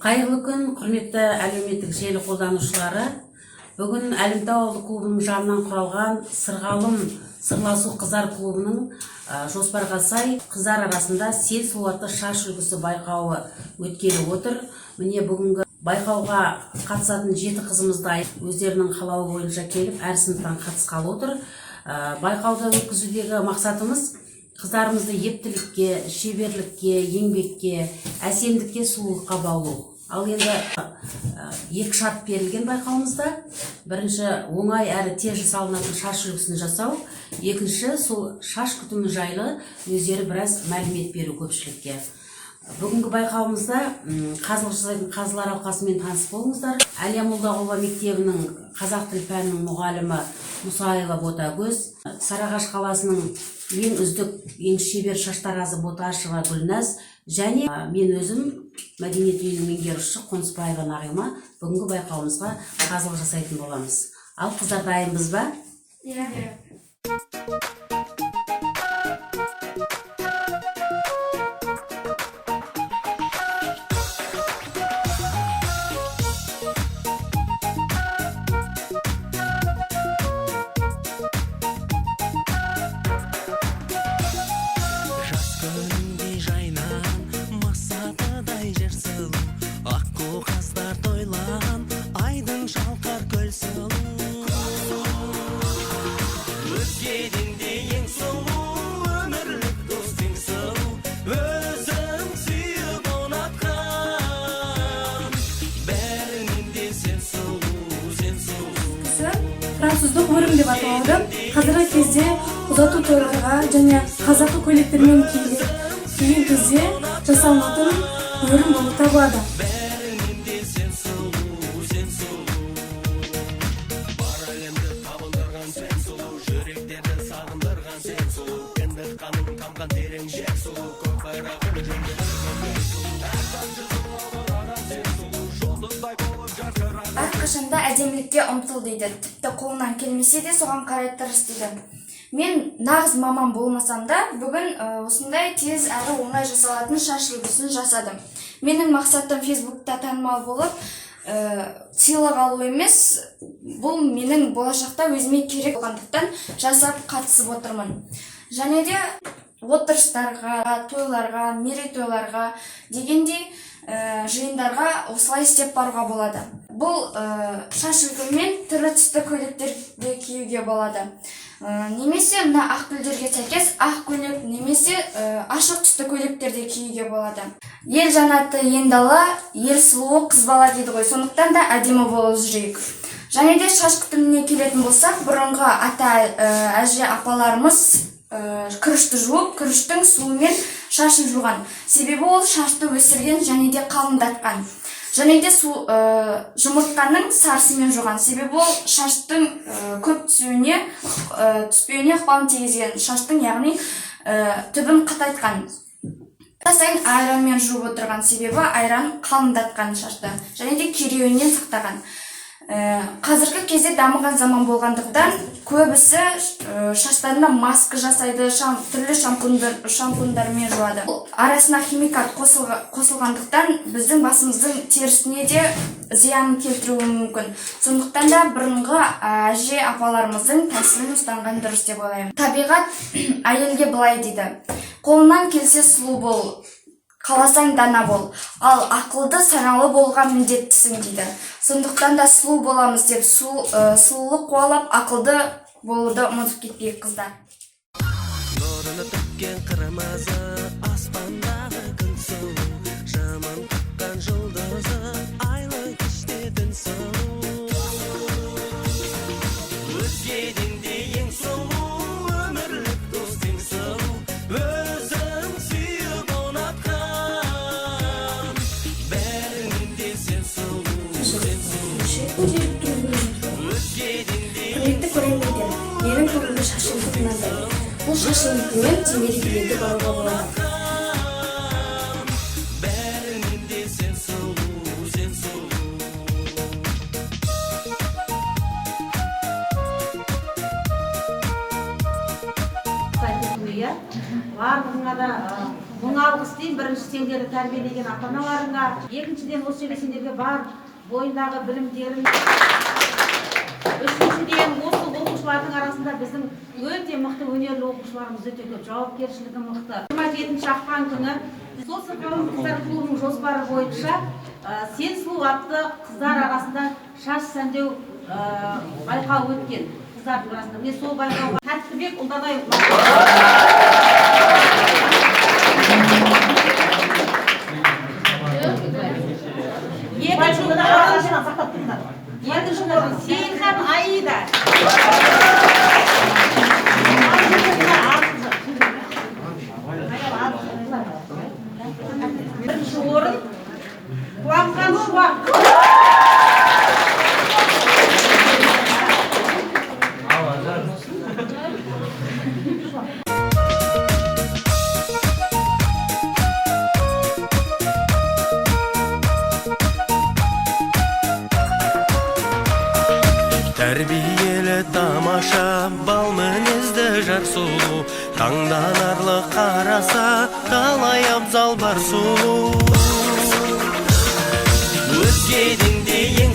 Қайырлы күн, құрметті әлеуметтік желі қолданушылары. Бүгін Әлімтау ауылдық клубының жанынан құралған Сырғалым сырласу қыздар клубының жоспарға сай қыздар арасында сел суатты шаш үлгісі байқауы өткелі отыр. Міне бүгінгі байқауға қатысатын 7 қызымызды өздерінің қалауы бойынша келіп, әр сыныптан қатысқалы отыр. Байқауды өткізудегі мақсатымыз қыздарымызды ептілікке, шеберлікке, еңбекке, әсемдікке, сұлулыққа баулу. Ал енді 2 шарт берілген байқауымызда. Бірінші, оңай әрі тез жасалынатын шаш үлгісін жасау. Екінші, сол шаш күтімі жайлы өздері біраз мәлімет беру көпшілікке. Бүгінгі байқауымызда қазылық жасайтын қазылар алқасымен таныс болыңыздар. Әлия Молдағұлова мектебінің қазақ тіл пәнінің мұғалімі Мұсайла Ботагөз, Сарыағаш қаласының ең үздік, ең шебер шаштаразы Боташева Гүлназ, және мен өзім мәдениет үйінің меңгерушісі Қонысбаева Нағима бүгінгі байқауымызға қазылық жасайтын боламыз. Ал қыздар дайынбыз ба? Иә. Француздық өрім деп аталады. Қазіргі кезде ұзату тойларға және қазақы көйлектермен киген кезде жасалынатын өрім болып табылады. Әрқашанда әдемілікке ұмтыл дейді. Тіпті қолынан келмесе де соған қарай тырыс дейді. Мен нағыз маман болмасам да, бүгін осындай тез әрі оңай жасалатын шаш үлгісін жасадым. Менің мақсатым Фейсбукта танымал болып, сыйлық алу емес, бұл менің болашақта өзіме керек болғандықтан жасап қатысып отырмын. Және де отырыстарға, тойларға, мерейтойларға дегендей жиындарға осылай істеп баруға болады. Бұл шаш үлгімен түрлі түсті көйлектерді киюге болады. Немесе мына ақ гүлдерге сәйкес ақ көйлек немесе ашық түсті көйлектерді киюге болады. Ел жанаты ендала, ел сұлуы қыз бала дейді ғой, сондықтан да әдемі болып жүрейік. Және де шаш күтіміне келетін болсақ, бұрынғы ата әже апаларымыз күрішті жуып, күріштің суымен шашын жуған. Себебі ол шашты өсірген және де қалыңдатқан. Және де жұмыртқаның сарысымен жуған. Себебі ол шаштың көп түспеуіне ықпалын тигізген. Шаштың, яғни түбін қатайтқан. Сайын айранмен жуып отырған. Себебі айран қалыңдатқан шашты. Және де кереуінен сақтаған. Қазіргі кезде дамыған заман болғандықтан көбісі шаштарына маска жасайды, түрлі шампундармен жуады. Арасына химикат қосылғандықтан біздің басымыздың терісіне де зиянын келтіруі мүмкін. Сондықтан да бұрынғы әже апаларымыздың тәсілін ұстанған дұрыс деп ойлаймын. Табиғат әйелге былай дейді: қолынан келсе сұлу бол, қаласаң дана бол, ал ақылды саналы болған міндеттісің дейді. Сондықтан да сұлу боламыз деп сұлулық қуалап, ақылды болуды ұмытып кетпейік қыздар. Нұрыны төккен қырмызы, аспандағы күн сұлу, жаман қаққан жұлдызы, айлы кеште түн сұлу. Өзгеден де ең сұлу, өмірлік достың сұлу, өзің сүйіп ұнатқан, бәрінен де сен сұлу, сен сұлу. Құрметті көрермендер, менің бүгінгі шашымды мынандай. Бұл шашыммен темекі баруға болады. барларыңа да мың алғыс деймін. Бірінші сендерді тәрбиелеген ата-аналарыңа, екіншіден осы жерге сендерге бар бойындағы білімдерін, үшіншіден осы оқушылардың арасында біздің өте мықты өнерлі оқушыларымыз өте көп, жауапкершілігі мықты. 27 ақпан күні сол сырғалым қыздар клубының жоспары бойынша сен сұлу атты қыздар арасында шаш сәндеу байқау өткен қыздардың арасында. Міне сол байқауға Тәттібек Ұлданай екінші орын Сейілхан Аида. Бірінші орын Қуанған Шуақ. Тәрбиелі тамаша бал мінезді жар сұлу, таңданарлық қараса талай абзал бар сұлу. Өзгенің де ең